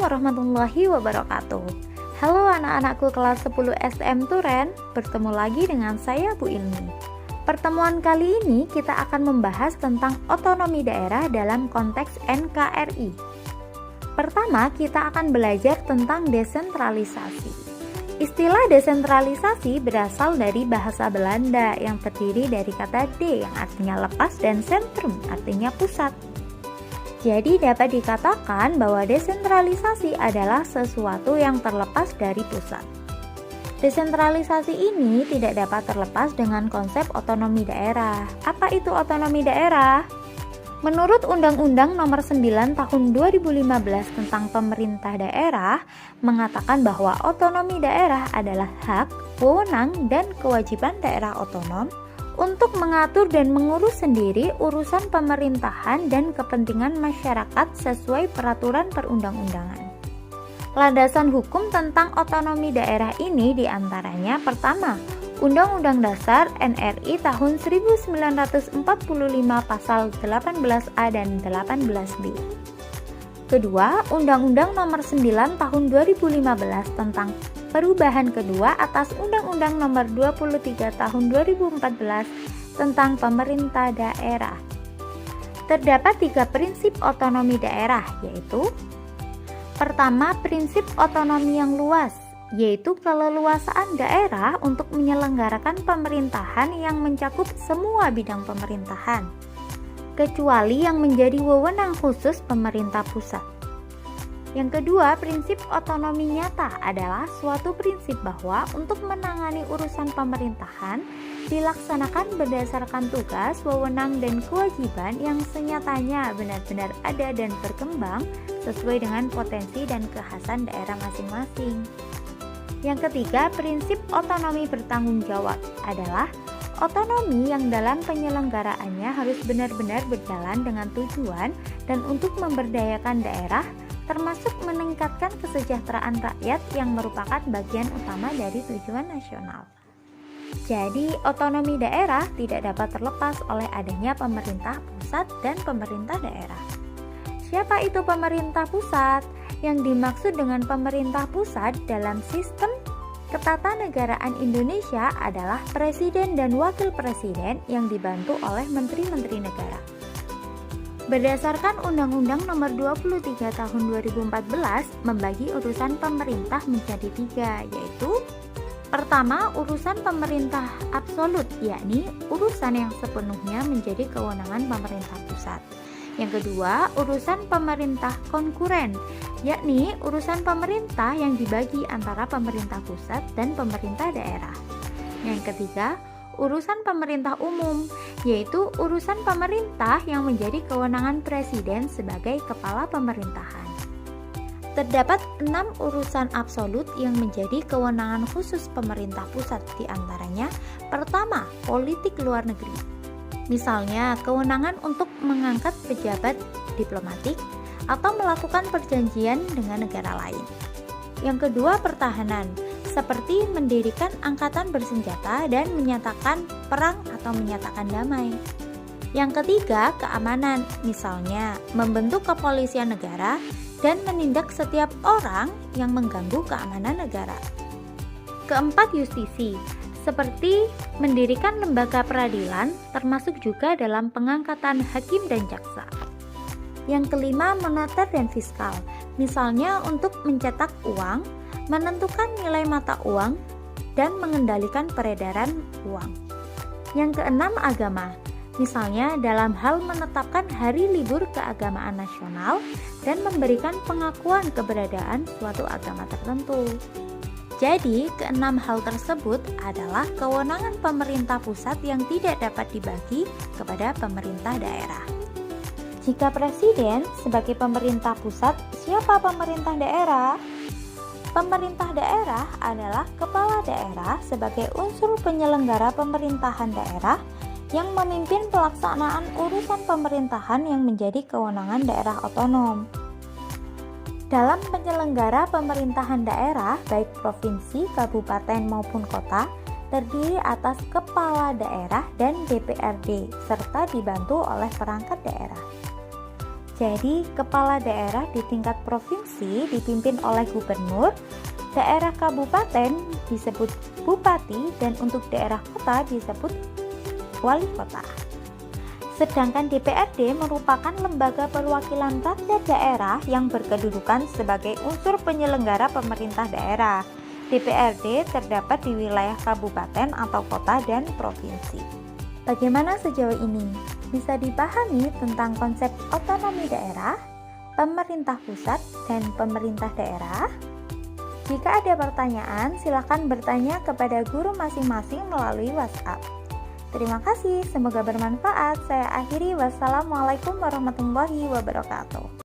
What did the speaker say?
warahmatullahi wabarakatuh. Halo anak-anakku kelas 10 SM Turen, bertemu lagi dengan saya Bu Ilmi. Pertemuan kali ini kita akan membahas tentang otonomi daerah dalam konteks NKRI. Pertama, kita akan belajar tentang desentralisasi. Istilah desentralisasi berasal dari bahasa Belanda yang terdiri dari kata D yang artinya lepas dan sentrum artinya pusat. Jadi dapat dikatakan bahwa desentralisasi adalah sesuatu yang terlepas dari pusat. Desentralisasi ini tidak dapat terlepas dengan konsep otonomi daerah. Apa itu otonomi daerah? Menurut Undang-Undang Nomor 9 Tahun 2015 tentang Pemerintah Daerah mengatakan bahwa otonomi daerah adalah hak, wewenang, dan kewajiban daerah otonom untuk mengatur dan mengurus sendiri urusan pemerintahan dan kepentingan masyarakat sesuai peraturan perundang-undangan. Landasan hukum tentang otonomi daerah ini diantaranya pertama, Undang-Undang Dasar NRI tahun 1945 pasal 18A dan 18B. Kedua, Undang-Undang Nomor 9 tahun 2015 tentang perubahan kedua atas Undang-Undang Nomor 23 tahun 2014 tentang pemerintah daerah. Terdapat 3 prinsip otonomi daerah, yaitu pertama, prinsip otonomi yang luas, yaitu keleluasaan daerah untuk menyelenggarakan pemerintahan yang mencakup semua bidang pemerintahan, kecuali yang menjadi wewenang khusus pemerintah pusat. Yang kedua, prinsip otonomi nyata adalah suatu prinsip bahwa untuk menangani urusan pemerintahan dilaksanakan berdasarkan tugas, wewenang, dan kewajiban yang senyatanya benar-benar ada dan berkembang sesuai dengan potensi dan kekhasan daerah masing-masing. Yang ketiga, prinsip otonomi bertanggung jawab adalah otonomi yang dalam penyelenggaraannya harus benar-benar berjalan dengan tujuan dan untuk memberdayakan daerah, termasuk meningkatkan kesejahteraan rakyat yang merupakan bagian utama dari tujuan nasional. Jadi, otonomi daerah tidak dapat terlepas oleh adanya pemerintah pusat dan pemerintah daerah. Siapa itu pemerintah pusat? Yang dimaksud dengan pemerintah pusat dalam sistem ketatanegaraan Indonesia adalah presiden dan wakil presiden yang dibantu oleh menteri-menteri negara. Berdasarkan Undang-Undang Nomor 23 Tahun 2014 membagi urusan pemerintah menjadi 3, yaitu pertama, urusan pemerintah absolut, yakni urusan yang sepenuhnya menjadi kewenangan pemerintah pusat. Yang kedua, urusan pemerintah konkuren, yakni urusan pemerintah yang dibagi antara pemerintah pusat dan pemerintah daerah. Yang ketiga, urusan pemerintah umum, yaitu urusan pemerintah yang menjadi kewenangan presiden sebagai kepala pemerintahan. Terdapat 6 urusan absolut yang menjadi kewenangan khusus pemerintah pusat, diantaranya pertama, politik luar negeri. Misalnya, kewenangan untuk mengangkat pejabat diplomatik atau melakukan perjanjian dengan negara lain. Yang kedua, pertahanan, seperti mendirikan angkatan bersenjata dan menyatakan perang atau menyatakan damai. Yang ketiga, keamanan, misalnya membentuk kepolisian negara dan menindak setiap orang yang mengganggu keamanan negara. Keempat, justisi, seperti mendirikan lembaga peradilan, termasuk juga dalam pengangkatan hakim dan jaksa. Yang kelima, moneter dan fiskal, misalnya untuk mencetak uang, menentukan nilai mata uang, dan mengendalikan peredaran uang. Yang keenam, agama, misalnya dalam hal menetapkan hari libur keagamaan nasional dan memberikan pengakuan keberadaan suatu agama tertentu. Jadi, keenam hal tersebut adalah kewenangan pemerintah pusat yang tidak dapat dibagi kepada pemerintah daerah. Jika presiden sebagai pemerintah pusat, siapa pemerintah daerah? Pemerintah daerah adalah kepala daerah sebagai unsur penyelenggara pemerintahan daerah yang memimpin pelaksanaan urusan pemerintahan yang menjadi kewenangan daerah otonom. Dalam penyelenggara pemerintahan daerah, baik provinsi, kabupaten maupun kota, terdiri atas kepala daerah dan DPRD, serta dibantu oleh perangkat daerah. Jadi, kepala daerah di tingkat provinsi dipimpin oleh gubernur, daerah kabupaten disebut bupati, dan untuk daerah kota disebut wali kota. Sedangkan DPRD merupakan lembaga perwakilan rakyat daerah yang berkedudukan sebagai unsur penyelenggara pemerintah daerah. DPRD terdapat di wilayah kabupaten atau kota dan provinsi. Bagaimana sejauh ini? Bisa dipahami tentang konsep otonomi daerah, pemerintah pusat, dan pemerintah daerah? Jika ada pertanyaan, silakan bertanya kepada guru masing-masing melalui WhatsApp. Terima kasih, semoga bermanfaat. Saya akhiri, wassalamualaikum warahmatullahi wabarakatuh.